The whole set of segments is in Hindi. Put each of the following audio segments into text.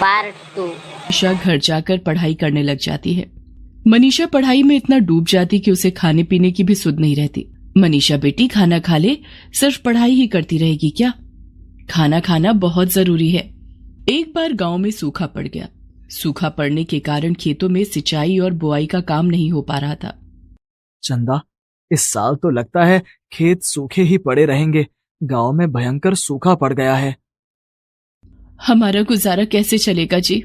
पार्ट 2। मनीषा घर जाकर पढ़ाई करने लग जाती है। मनीषा पढ़ाई में इतना डूब जाती कि उसे खाने पीने की भी सुध नहीं रहती। मनीषा बेटी खाना खा ले, सिर्फ पढ़ाई ही करती रहेगी क्या? खाना खाना बहुत जरूरी है। एक बार गांव में सूखा पड़ गया। सूखा पड़ने के कारण खेतों में सिंचाई और बुआई का काम नहीं हो पा रहा था। चंदा, इस साल तो लगता है खेत सूखे ही पड़े रहेंगे। गांव में भयंकर सूखा पड़ गया है। हमारा गुजारा कैसे चलेगा जी?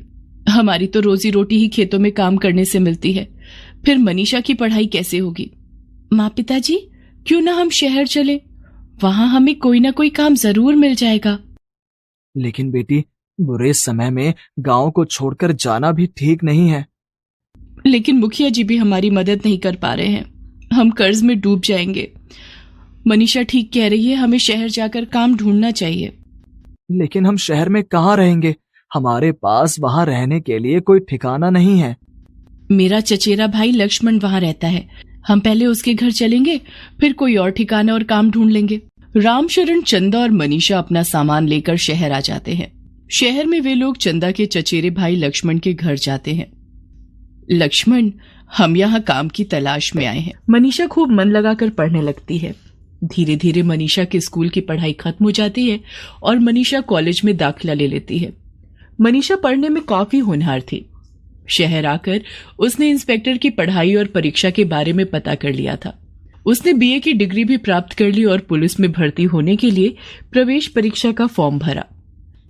हमारी तो रोजी रोटी ही खेतों में काम करने से मिलती है। फिर मनीषा की पढ़ाई कैसे होगी? माँ पिताजी, क्यों ना हम शहर चले? वहां हमें कोई ना कोई काम जरूर मिल जाएगा। लेकिन बेटी, बुरे समय में गांव को छोड़कर जाना भी ठीक नहीं है। लेकिन मुखिया जी भी हमारी मदद नहीं कर पा रहे हैं। हम कर्ज में डूब जाएंगे। मनीषा ठीक कह रही है, हमें शहर जाकर काम ढूंढना चाहिए। लेकिन हम शहर में कहाँ रहेंगे? हमारे पास वहां रहने के लिए कोई ठिकाना नहीं है। मेरा चचेरा भाई लक्ष्मण वहां रहता है। हम पहले उसके घर चलेंगे, फिर कोई और ठिकाना और काम ढूंढ लेंगे। रामशरण, चंदा और मनीषा अपना सामान लेकर शहर आ जाते हैं। शहर में वे लोग चंदा के चचेरे भाई लक्ष्मण के घर जाते हैं। लक्ष्मण, हम यहाँ काम की तलाश में आए हैं। मनीषा खूब मन लगाकर पढ़ने लगती है। धीरे धीरे मनीषा के स्कूल की पढ़ाई खत्म हो जाती है और मनीषा कॉलेज में दाखिला ले लेती है। मनीषा पढ़ने में काफी होनहार थी। शहर आकर उसने इंस्पेक्टर की पढ़ाई और परीक्षा के बारे में पता कर लिया था। उसने बीए की डिग्री भी प्राप्त कर ली और पुलिस में भर्ती होने के लिए प्रवेश परीक्षा का फॉर्म भरा।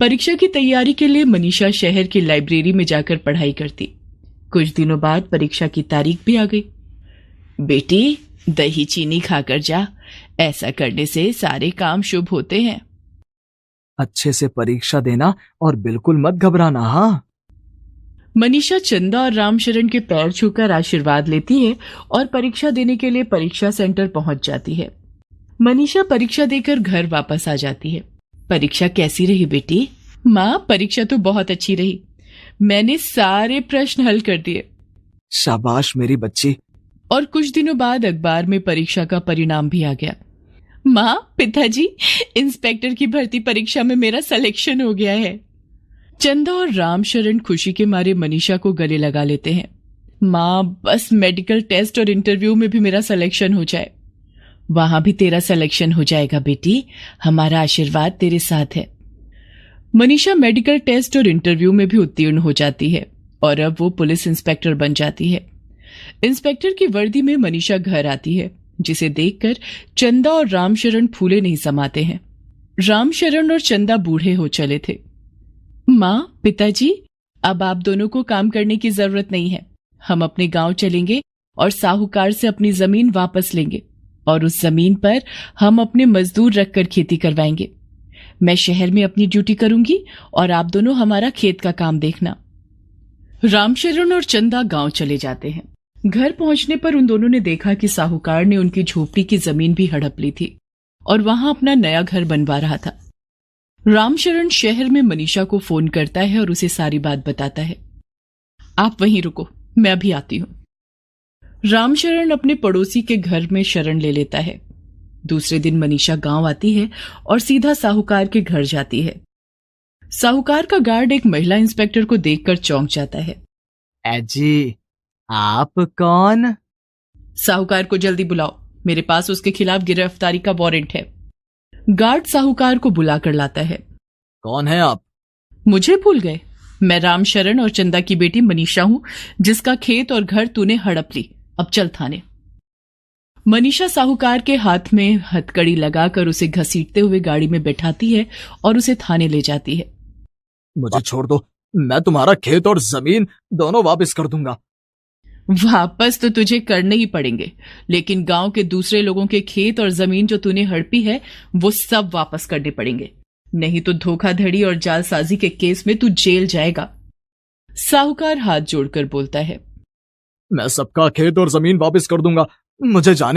परीक्षा की तैयारी के लिए मनीषा शहर की लाइब्रेरी में जाकर पढ़ाई करती। कुछ दिनों बाद परीक्षा की तारीख भी आ गई। बेटी, दही चीनी खाकर जा। ऐसा करने से सारे काम शुभ होते हैं। अच्छे से परीक्षा देना और बिल्कुल मत घबराना। हाँ। मनीषा चंदा और रामशरण के पैर छूकर आशीर्वाद लेती है और परीक्षा देने के लिए परीक्षा सेंटर पहुंच जाती है। मनीषा परीक्षा देकर घर वापस आ जाती है। परीक्षा कैसी रही बेटी? माँ, परीक्षा तो बहुत अच्छी रही। मैंने सारे प्रश्न हल कर दिए। शाबाश मेरी बच्ची। और कुछ दिनों बाद अखबार में परीक्षा का परिणाम भी आ गया। माँ, पिताजी, इंस्पेक्टर की भर्ती परीक्षा में मेरा सिलेक्शन हो गया है। चंदा और रामशरण खुशी के मारे मनीषा को गले लगा लेते हैं। माँ, बस मेडिकल टेस्ट और इंटरव्यू में भी मेरा सिलेक्शन हो जाए। वहां भी तेरा सिलेक्शन हो जाएगा बेटी। हमारा आशीर्वाद तेरे साथ है। मनीषा मेडिकल टेस्ट और इंटरव्यू में भी उत्तीर्ण हो जाती है और अब वो पुलिस इंस्पेक्टर बन जाती है। इंस्पेक्टर की वर्दी में मनीषा घर आती है, जिसे देखकर चंदा और रामशरण फूले नहीं समाते हैं। रामशरण और चंदा बूढ़े हो चले थे। माँ, पिताजी, अब आप दोनों को काम करने की जरूरत नहीं है। हम अपने गांव चलेंगे और साहूकार से अपनी जमीन वापस लेंगे और उस जमीन पर हम अपने मजदूर रखकर खेती करवाएंगे। मैं शहर में अपनी ड्यूटी करूंगी और आप दोनों हमारा खेत का काम देखना। रामशरण और चंदा गांव चले जाते हैं। घर पहुंचने पर उन दोनों ने देखा कि साहूकार ने उनकी झोपड़ी की जमीन भी हड़प ली थी और वहां अपना नया घर बनवा रहा था। रामशरण शहर में मनीषा को फोन करता है और उसे सारी बात बताता है। आप वहीं रुको, मैं अभी आती हूं। रामशरण अपने पड़ोसी के घर में शरण ले लेता है। दूसरे दिन मनीषा गांव आती है और सीधा साहूकार के घर जाती है। साहूकार का गार्ड एक महिला इंस्पेक्टर को देखकर चौंक जाता है। जी, आप कौन? साहूकार को जल्दी बुलाओ, मेरे पास उसके खिलाफ गिरफ्तारी का वारंट है। गार्ड साहूकार को बुलाकर लाता है। कौन है आप? मुझे भूल गए? मैं रामशरण और चंदा की बेटी मनीषा हूं, जिसका खेत और घर तूने हड़प ली। अब चल थाने। मनीषा साहूकार के हाथ में हथकड़ी लगाकर उसे घसीटते हुए गाड़ी में बैठाती है और उसे थाने ले जाती है। मुझे छोड़ दो, मैं तुम्हारा खेत और जमीन दोनों वापस कर दूंगा। वापस तो तुझे करने ही पड़ेंगे, लेकिन गांव के दूसरे लोगों के खेत और जमीन जो तूने हड़पी है वो सब वापस करने पड़ेंगे, नहीं तो धोखाधड़ी और जालसाजी के केस में तू जेल जाएगा। साहूकार हाथ जोड़कर बोलता है। मैं सबका खेत और जमीन वापस कर दूंगा। मुझे जाने